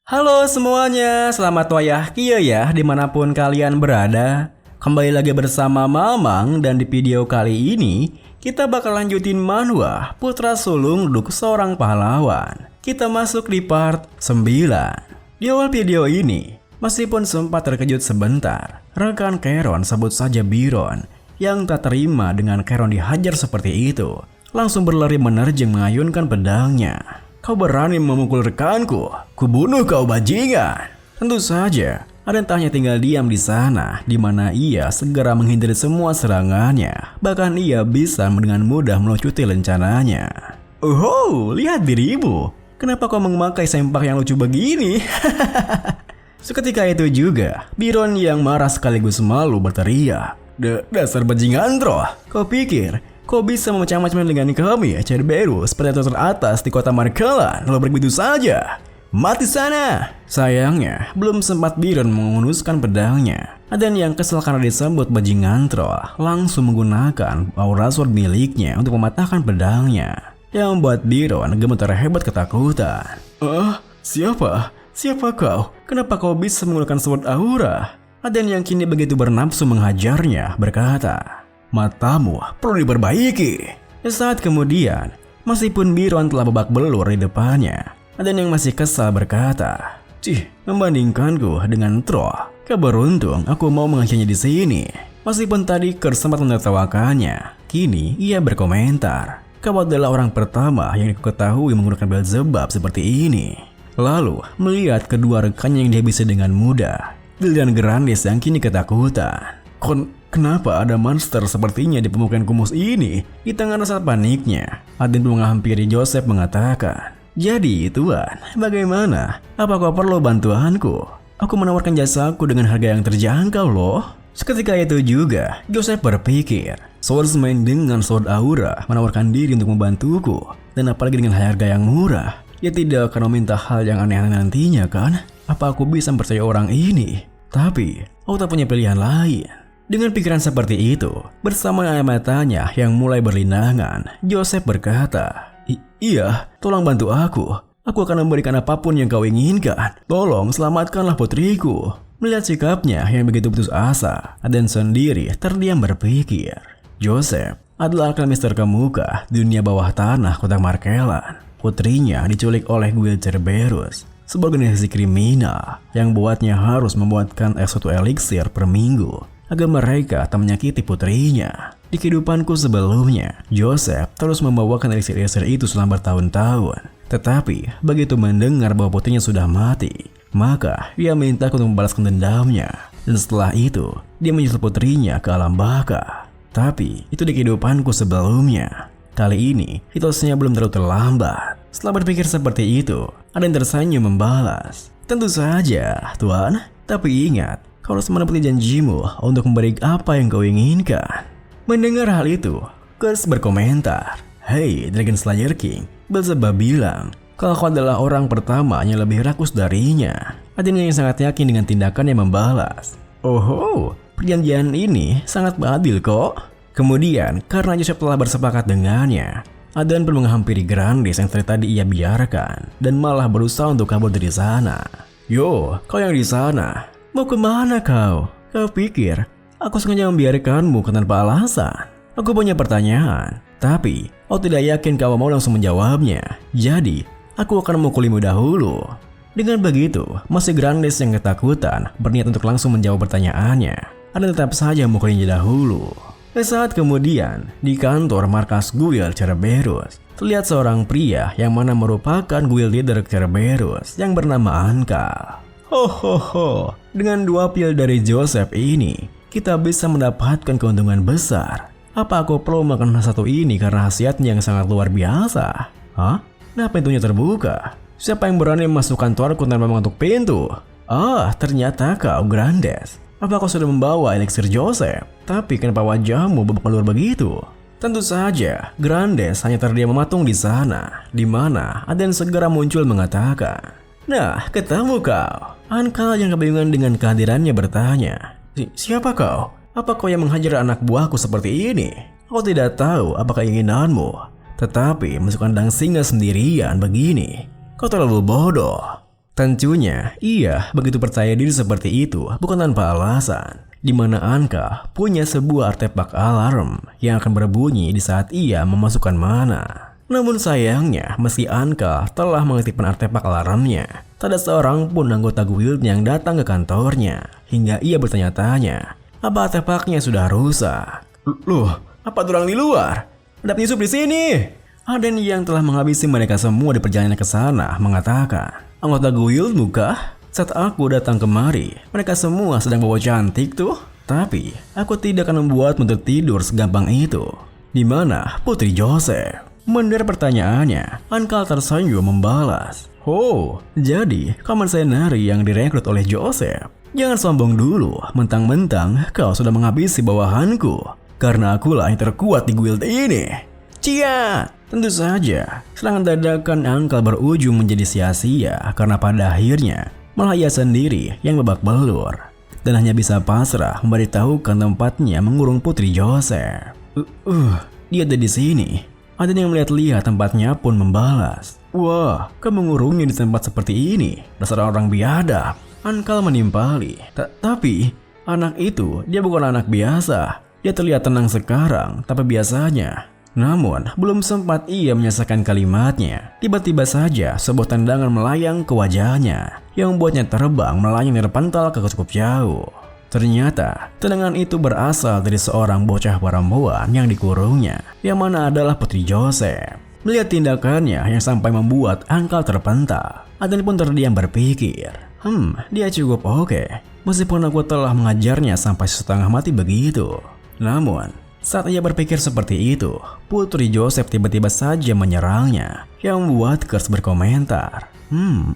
Halo semuanya, selamat wayah kia ya dimanapun kalian berada. Kembali lagi bersama Mamang dan di video kali ini kita bakal lanjutin manhwa Putra Sulung Duk Seorang Pahlawan. Kita masuk di part 9. Di awal video ini, meskipun sempat terkejut sebentar, rekan Charon sebut saja Byron yang tak terima dengan Charon dihajar seperti itu, langsung berlari menerjang mengayunkan pedangnya. Kau berani memukul rekanku? Kubunuh kau bajingan. Tentu saja, Aden tinggal diam di sana, di mana ia segera menghindari semua serangannya. Bahkan ia bisa dengan mudah melucuti rencananya. Oh, lihat dirimu. Kenapa kau memakai sempak yang lucu begini? Seketika itu juga, Byron yang marah sekaligus malu berteriak. Dasar bajingan troh, kau pikir kau bisa memecah-macam dengan kami, Cerberus, predator teratas di kota Markelan, lalu begitu saja? Mati sana! Sayangnya, belum sempat Byron menghunuskan pedangnya. Aden yang kesal karena disebut bajingan troll, langsung menggunakan aura sword miliknya untuk mematahkan pedangnya, yang membuat Byron gemetar hebat ketakutan. Siapa? Siapa kau? Kenapa kau bisa menggunakan sword aura? Aden yang kini begitu bernafsu menghajarnya berkata, matamu perlu diperbaiki. Saat kemudian, meskipun Byron telah babak belur di depannya, Aden yang masih kesal berkata, membandingkanku dengan troll, keberuntung aku mau mengakhirinya di sini. Meskipun tadi Kurt sempat menertawakannya, kini ia berkomentar, kau adalah orang pertama yang diketahui menggunakan Beelzebub seperti ini. Lalu, melihat kedua rekannya yang dihabisi dengan mudah, giliran Grandis yang kini ketakutan. Kenapa ada monster sepertinya di pemukiman kumuh ini? Di tengah rasa paniknya, Aden menghampiri Joseph mengatakan, jadi Tuan, bagaimana? Apa kau perlu bantuanku? Aku menawarkan jasaku dengan harga yang terjangkau loh. Seketika itu juga, Joseph berpikir, swordsman dengan sword aura menawarkan diri untuk membantuku, dan apalagi dengan harga yang murah. Dia tidak akan meminta hal yang aneh-aneh nantinya kan? Apa aku bisa percaya orang ini? Tapi, aku tak punya pilihan lain. Dengan pikiran seperti itu, bersama air matanya yang mulai berlinangan, Joseph berkata, Iya, tolong bantu aku. Aku akan memberikan apapun yang kau inginkan. Tolong selamatkanlah putriku. Melihat sikapnya yang begitu putus asa, Aden sendiri terdiam berpikir. Joseph adalah alkemis terkemuka di dunia bawah tanah kota Markelan. Putrinya diculik oleh guild Cerberus, sebuah organisasi kriminal yang buatnya harus membuatkan suatu eliksir per minggu agar mereka tak menyakiti putrinya. Di kehidupanku sebelumnya, Joseph terus membawakan eliksir-eliksir itu selama bertahun-tahun. Tetapi begitu mendengar bahwa putrinya sudah mati, maka dia minta untuk membalaskan dendamnya. Dan setelah itu, dia menyusul putrinya ke alam baka. Tapi itu di kehidupanku sebelumnya. Kali ini, situasinya belum terlalu terlambat. Setelah berpikir seperti itu, Aden tersenyum membalas, tentu saja, Tuan. Tapi ingat, kau harus menepati janjimu untuk memberi apa yang kau inginkan. Mendengar hal itu, Kurt berkomentar, Hey Dragon Slayer King, Beelzebub bilang kalau kau adalah orang pertama yang lebih rakus darinya. Aden yang sangat yakin dengan tindakannya membalas, Oh, perjanjian ini sangat adil kok. Kemudian, karena Joseph telah bersepakat dengannya, Aden pun menghampiri Grandis yang tadi ia biarkan dan malah berusaha untuk kabur dari sana. Yo, kau yang di sana, mau kemana kau? Kau pikir aku sengaja membiarkanmu tanpa alasan? Aku punya pertanyaan, tapi aku tidak yakin kau mau langsung menjawabnya. Jadi, aku akan memukulimu dahulu. Dengan begitu, masih Grandis yang ketakutan berniat untuk langsung menjawab pertanyaannya. Aden tetap saja memukulinya dahulu. Saat kemudian, di kantor markas guild Cerberus, terlihat seorang pria yang mana merupakan guild leader Cerberus yang bernama Ankal. Ho, dengan 2 pil dari Joseph ini, kita bisa mendapatkan keuntungan besar. Apa aku perlu makan satu ini karena khasiatnya yang sangat luar biasa? Kenapa pintunya terbuka? Siapa yang berani masuk kantorku tanpa mengetuk pintu? Ternyata kau Grandes. Apa kau sudah membawa eliksir Joseph? Tapi kenapa wajahmu babak belur begitu? Tentu saja, Grandes hanya terdiam mematung di sana, di mana Aden segera muncul mengatakan, Nah, ketemu kau. Ankal yang kebingungan dengan kehadirannya bertanya, Siapa kau? Apa kau yang menghajar anak buahku seperti ini? Aku tidak tahu apa keinginanmu. Tetapi masuk kandang singa sendirian begini, kau terlalu bodoh. Tentunya, ia begitu percaya diri seperti itu bukan tanpa alasan, di mana Anka punya sebuah artefak alarm yang akan berbunyi di saat ia memasukkan mana. Namun sayangnya, meski Anka telah mengaktifkan artefak alarmnya, tak ada seorang pun anggota guild yang datang ke kantornya, hingga ia bertanya-tanya, apa artefaknya sudah rusak? Loh, apa orang di luar? Ada penyusup di sini! Aden yang telah menghabisi mereka semua di perjalanan ke sana mengatakan, anggota guildmu kah? Saat aku datang kemari, mereka semua sedang bawa cantik tuh. Tapi, aku tidak akan membuatmu tertidur segampang itu. Di mana Putri Joseph? Mendengar pertanyaannya, Anka tersenyum membalas. Oh, jadi kau mercenary yang direkrut oleh Joseph. Jangan sombong dulu, mentang-mentang kau sudah menghabisi bawahanku. Karena akulah yang terkuat di guild ini. Cia! Tentu saja, serangan dadakan Anka berujung menjadi sia-sia karena pada akhirnya malah ia sendiri yang babak belur dan hanya bisa pasrah memberitahukan tempatnya mengurung Putri Joseph. Dia ada di sini. Ada yang melihat-lihat tempatnya pun membalas. Wah, kamu mengurungnya di tempat seperti ini. Dasar orang biadab. Anka menimpali. Tapi anak itu dia bukan anak biasa. Dia terlihat tenang sekarang, tapi biasanya. Namun, belum sempat ia menyelesaikan kalimatnya, tiba-tiba saja sebuah tendangan melayang ke wajahnya, yang membuatnya terbang melayang dari pantal ke cukup jauh. Ternyata, tendangan itu berasal dari seorang bocah perempuan yang dikurungnya, yang mana adalah Putri Joseph. Melihat tindakannya yang sampai membuat Anka terpental, Aden pun terdiam berpikir, dia cukup oke, meskipun aku telah mengajarnya sampai setengah mati begitu. Namun, saat ia berpikir seperti itu, Putri Joseph tiba-tiba saja menyerangnya, yang membuat Kers berkomentar.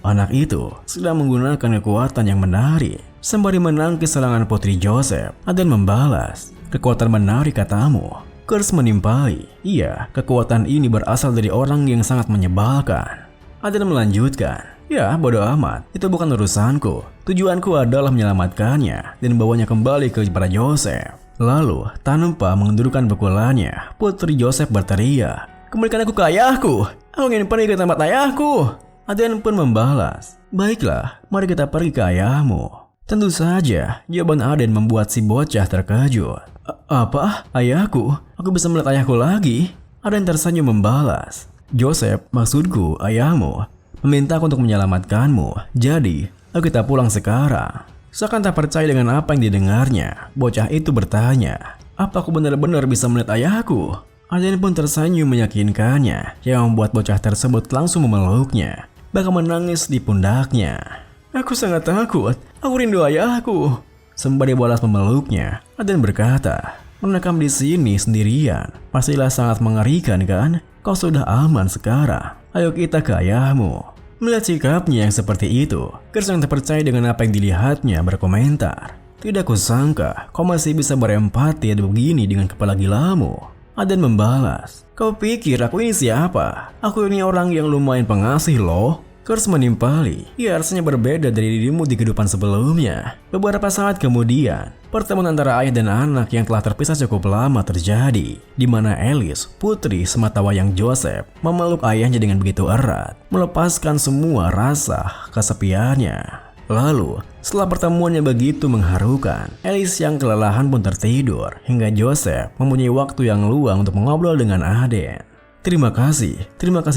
Anak itu sedang menggunakan kekuatan yang menarik. Sembari menangkis serangan Putri Joseph, Aden membalas, kekuatan menarik katamu. Kers menimpali, iya, kekuatan ini berasal dari orang yang sangat menyebalkan. Aden melanjutkan, ya bodoh amat, itu bukan urusanku. Tujuanku adalah menyelamatkannya dan membawanya kembali ke para Joseph. Lalu, tanpa mengendurkan pukulannya, Putri Joseph berteriak, kembalikan aku ke ayahku. Aku ingin pergi ke tempat ayahku. Aden pun membalas, baiklah, mari kita pergi ke ayahmu. Tentu saja, jawaban Aden membuat si bocah terkejut. Apa? Ayahku? Aku bisa melihat ayahku lagi? Aden tersenyum membalas, Joseph, maksudku ayahmu, memintaku untuk menyelamatkanmu. Jadi, ayo kita pulang sekarang. Seakan tak percaya dengan apa yang didengarnya, bocah itu bertanya, apa aku benar-benar bisa melihat ayahku? Aden pun tersenyum meyakinkannya, yang membuat bocah tersebut langsung memeluknya, bahkan menangis di pundaknya. Aku sangat takut, aku rindu ayahku. Sembari balas memeluknya, Aden berkata, menekam di sini sendirian, pastilah sangat mengerikan kan? Kau sudah aman sekarang, ayo kita ke ayahmu. Melihat sikapnya yang seperti itu, Kers yang terpercaya dengan apa yang dilihatnya berkomentar, tidak kusangka kau masih bisa berempati begini dengan kepala gilamu. Aden membalas, kau pikir aku ini siapa? Aku ini orang yang lumayan pengasih loh. Kers menimpali, ya rasanya berbeda dari dirimu di kehidupan sebelumnya. Beberapa saat kemudian, pertemuan antara ayah dan anak yang telah terpisah cukup lama terjadi, di mana Alice, putri sematawayang Joseph, memeluk ayahnya dengan begitu erat, melepaskan semua rasa kesepiannya. Lalu, setelah pertemuannya begitu mengharukan, Alice yang kelelahan pun tertidur, hingga Joseph mempunyai waktu yang luang untuk mengobrol dengan Aden. Terima kasih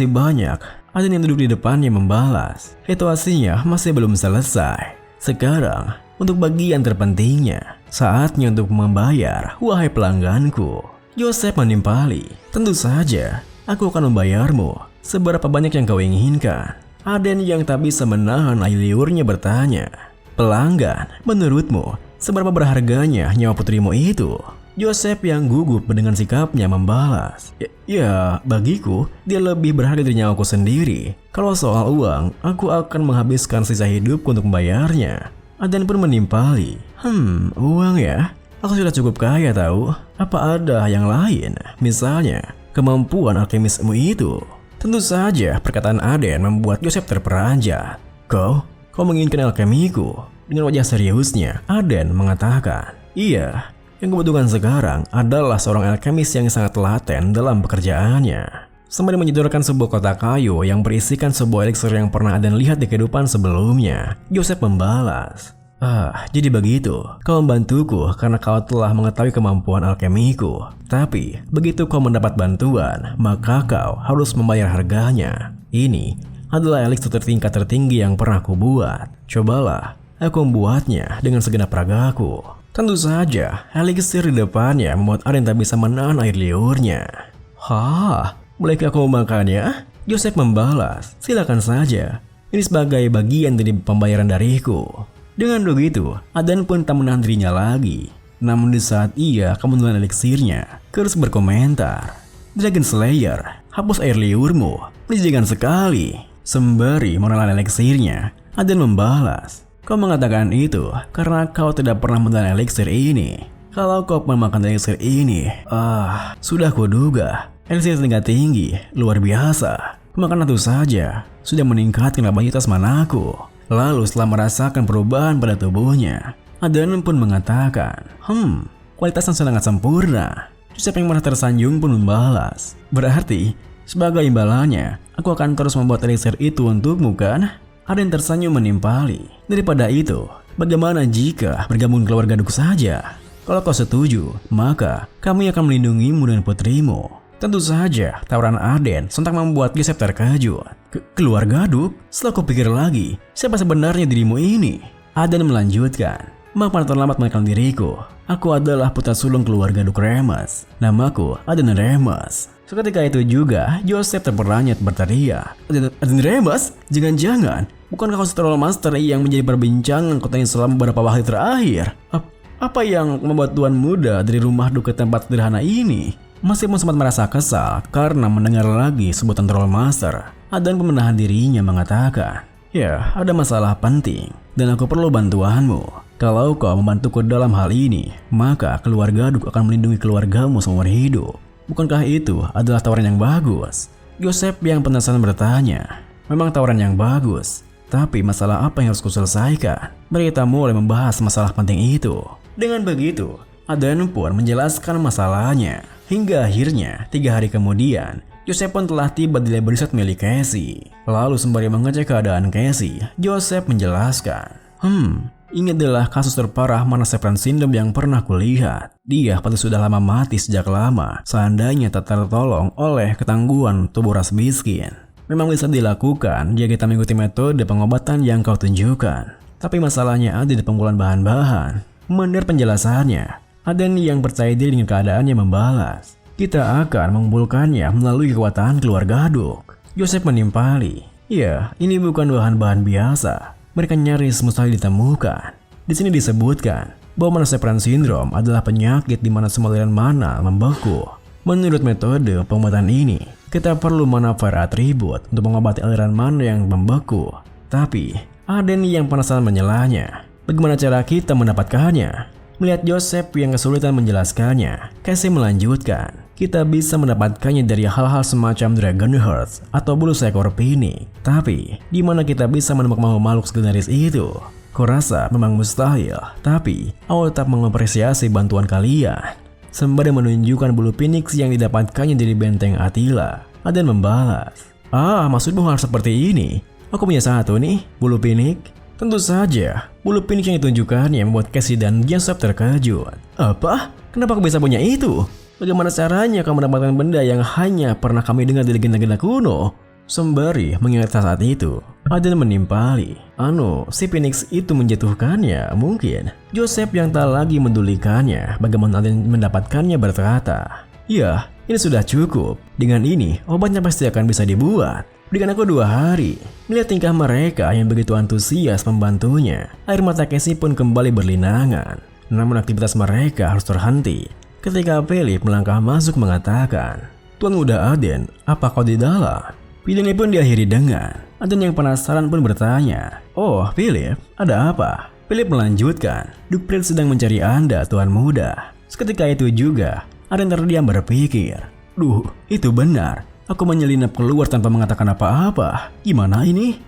banyak. Aden yang duduk di depannya membalas, situasinya masih belum selesai. Sekarang, untuk bagian terpentingnya, saatnya untuk membayar, wahai pelangganku. Joseph menimpali, tentu saja, aku akan membayarmu seberapa banyak yang kau inginkan. Aden yang tak bisa menahan air liurnya bertanya, pelanggan, menurutmu, seberapa berharganya nyawa putrimu itu? Joseph yang gugup dengan sikapnya membalas, ya bagiku dia lebih berharga dari nyawaku sendiri. Kalau soal uang, aku akan menghabiskan sisa hidupku untuk membayarnya. Aden pun menimpali, uang ya? Aku sudah cukup kaya tahu. Apa ada yang lain? Misalnya, kemampuan alkemismu itu. Tentu saja perkataan Aden membuat Joseph terperanjat. Kau menginginkan alkemiku? Dengan wajah seriusnya, Aden mengatakan, iya. Yang kebutuhan sekarang adalah seorang alkemis yang sangat telaten dalam pekerjaannya. sembari menyodorkan sebuah kotak kayu yang berisikan sebuah eliksir yang pernah Aden lihat di kehidupan sebelumnya. Joseph membalas, jadi begitu. Kau membantuku karena kau telah mengetahui kemampuan alkemiku. Tapi, begitu kau mendapat bantuan, maka kau harus membayar harganya. Ini adalah eliksir tertingkat tertinggi yang pernah aku buat. Cobalah, aku membuatnya dengan segenap ragaku. Tentu saja, eliksir di depannya membuat Aden tak bisa menahan air liurnya. Bolehkah aku memakannya? Joseph membalas, silakan saja. Ini sebagai bagian dari pembayaran dariku. Dengan begitu, Aden pun tak menahan dirinya lagi. Namun di saat ia akan menelan eliksirnya, Curse berkomentar, Dragon Slayer, hapus air liurmu, menjijikan sekali. Sembari menelan eliksirnya, Aden membalas, kau mengatakan itu karena kau tidak pernah menelan eliksir ini. Kalau kau memakan eliksir ini, sudah kuduga. Eliksir tingkat tinggi, luar biasa. Makanan itu saja sudah meningkatkan kapasitas manaku. Lalu setelah merasakan perubahan pada tubuhnya, Aden pun mengatakan, kualitasnya sangat sempurna. Joseph yang merasa tersanjung pun membalas, berarti sebagai imbalannya, aku akan terus membuat eliksir itu untukmu kan? Aden tersenyum menimpali. Daripada itu, bagaimana jika bergabung keluarga Duk saja? Kalau kau setuju, maka kami akan melindungimu dan putrimu. Tentu saja, tawaran Aden sontak membuat Joseph terkejut. Keluarga Duk? Setelah kupikir lagi, siapa sebenarnya dirimu ini? Aden melanjutkan, maaf terlambat mengenal diriku. Aku adalah putra sulung keluarga Duk Remus. Namaku Aden Remus. Seketika itu juga, Joseph terperanyat berteriak, Aden Remus? Jangan-jangan, bukankah kau Troll Master yang menjadi perbincangan kotanya selama beberapa hari terakhir? Apa yang membuat tuan muda dari rumah Duk ke tempat sederhana ini? Meskipun sempat merasa kesal karena mendengar lagi sebutan Troll Master, Aden pun menahan dirinya mengatakan, ya, ada masalah penting dan aku perlu bantuanmu. Kalau kau membantuku dalam hal ini, maka keluarga Duk akan melindungi keluargamu seumur hidup. Bukankah itu adalah tawaran yang bagus? Joseph yang penasaran bertanya, memang tawaran yang bagus, tapi masalah apa yang harus kuselesaikan? Mereka mulai membahas masalah penting itu. Dengan begitu, Aden pun menjelaskan masalahnya. Hingga akhirnya, 3 hari kemudian, Joseph pun telah tiba di lab riset milik Cassie. Lalu sembari mengecek keadaan Cassie, Joseph menjelaskan, ini adalah kasus terparah Mana Sepran Syndrome yang pernah kulihat. Dia pasti sudah lama mati sejak lama, seandainya tak tertolong oleh ketangguhan tubuh ras miskin. Memang bisa dilakukan jika kita mengikuti metode pengobatan yang kau tunjukkan. Tapi masalahnya ada di pengumpulan bahan-bahan. Mendengar penjelasannya, Aden yang percaya diri dengan keadaannya membalas, kita akan mengumpulkannya melalui kekuatan keluarga Duk. Joseph menimpali, ya, ini bukan bahan-bahan biasa. Mereka nyaris mustahil ditemukan. Di sini disebutkan bahwa Mana Sepran Syndrome adalah penyakit di mana semua aliran mana membeku. Menurut metode pengobatan ini, kita perlu mana fire atribut untuk mengobati aliran mana yang membeku. Tapi, Aden yang penasaran menyelanya, bagaimana cara kita mendapatkannya? Melihat Joseph yang kesulitan menjelaskannya, Cassie melanjutkan, kita bisa mendapatkannya dari hal-hal semacam Dragon Hearts atau bulu seekor pinik. Tapi, di mana kita bisa menemukan makhluk segenaris itu? Kurasa memang mustahil, tapi aku tetap mengapresiasi bantuan kalian. Sembari menunjukkan bulu Phoenix yang didapatkannya dari benteng Attila, Aden membalas, maksudmu harus seperti ini? Aku punya satu nih, bulu Phoenix. Tentu saja, bulu Phoenix yang ditunjukkannya membuat Cassie dan Joseph terkejut. Apa? Kenapa aku bisa punya itu? Bagaimana caranya kau mendapatkan benda yang hanya pernah kami dengar di legenda-legenda kuno? Sembari mengingat saat itu, Aden menimpali. Si Phoenix itu menjatuhkannya mungkin. Joseph yang tak lagi mendulikannya bagaimana Aden mendapatkannya berkata, ya, ini sudah cukup. Dengan ini, obatnya pasti akan bisa dibuat. Berikan aku 2 hari. Melihat tingkah mereka yang begitu antusias membantunya, air mata Cassie pun kembali berlinangan. Namun aktivitas mereka harus terhenti ketika Philip melangkah masuk mengatakan, Tuan Muda Aden, apa kau di dalam? Pilihan pun diakhiri dengan Aden yang penasaran pun bertanya, oh Philip, ada apa? Philip melanjutkan, Duk Prince sedang mencari Anda, Tuan Muda. Seketika itu juga, Aden terdiam berpikir, duh, itu benar. Aku menyelinap keluar tanpa mengatakan apa-apa. Gimana ini?